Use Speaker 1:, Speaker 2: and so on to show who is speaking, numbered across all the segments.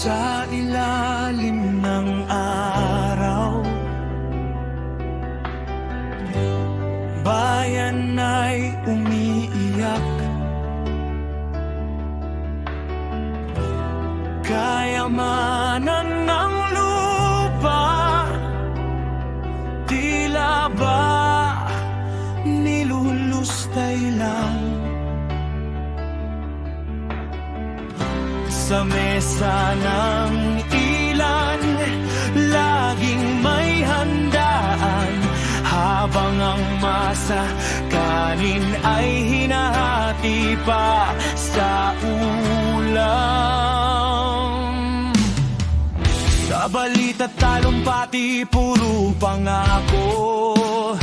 Speaker 1: Sa ilalim ng araw, bayan ay umiiyak. Kayamanan ng lupa, tila ba nilulustay lang. Sa mesa ng ilan, laging may handaan, habang ang masa kanin ay hinahati pa sa ulam. Sa balita talumpati, puro pangako,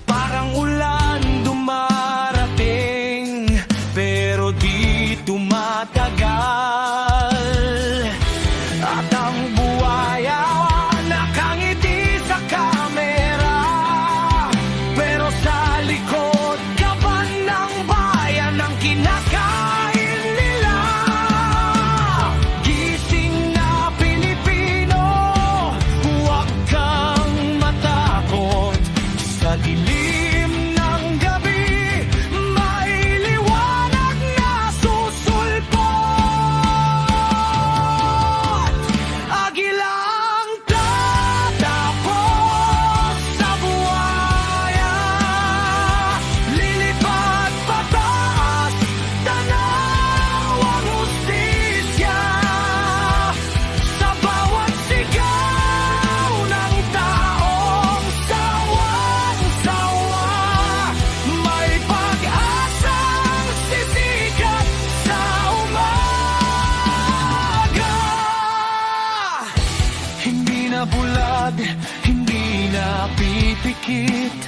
Speaker 1: parang ulan dumarating, pero di tumatagal. At ang buwaya nakangiti sa kamera, pero sa likod kaban ng bayan ang kinakain nila. Gising na Pilipino, huwag kang matakot. Sa dilim ng gabi, may liwanag na susulpot. Agilang tatapos sa buwaya, lilipad pataas, tanaw ang hustisya. Sa bawat sigaw ng taong sawang-sawa, may pag-asang sisikat sa umaga. Hindi na bulag, hindi na pipikit,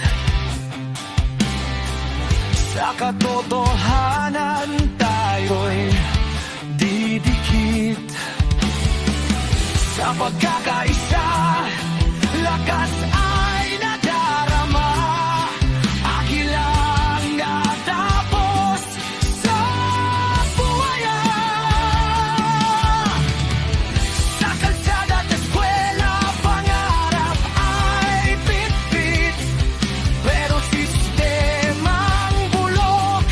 Speaker 1: sa katotohanan tayo'y didikit. Sa pagkakaisa, lakas ay nadarama. Agilang natapos sa buwaya. Sa kalsada at eskwela, pangarap ay pitpit, pero sistemang bulok,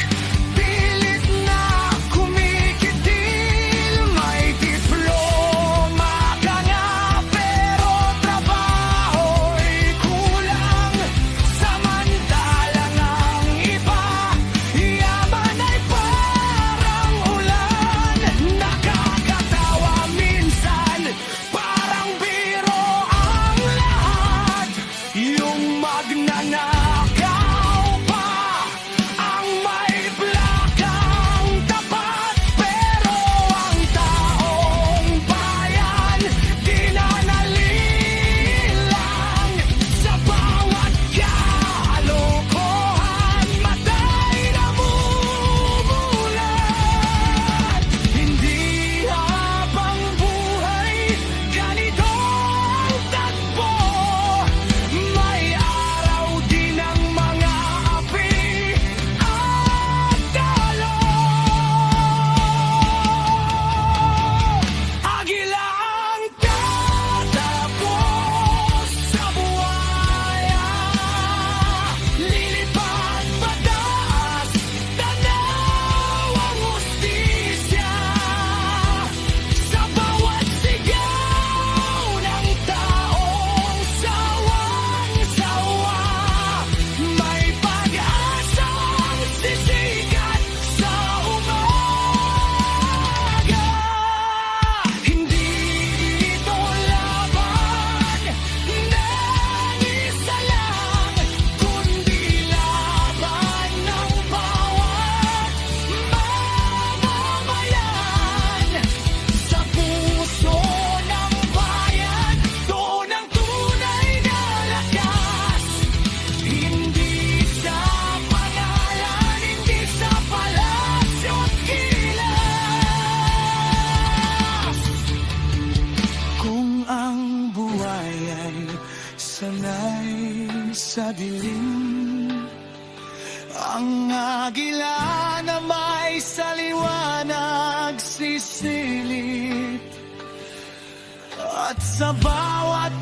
Speaker 1: pilit na kumikitil. May diploma ka nga, pero trabaho'y kulang. Samantalang ang iba, yaman ay parang ulan. Nakakatawa minsan, parang biro ang lahat. Yung magnanakaw pa ang may plakang tapat, pero ang taong bayan di na nalilang. Sa bawat kalokohan, mata'y namumulat. Hindi habang buhay ganito ang tagpo, may araw din ang mga api at dalo. Agila ang tatapos sa buwaya, lilipad pataas, tanaw ang hustisya. Sa bawat sigaw ng taong sawang-sawa, may pag-asang sisikat sa umaga. Hindi ito laban ng isa lang, kundi laban ng bawat mamamayan. Sa puso ng bayan, doon ang tunay na lakas. Hindi sa pangalan, hindi sa palasyo at kilas. Kung ang buhay ay sanay sa dilim, ang agila na may saliwanag pagsisilip at sa bawat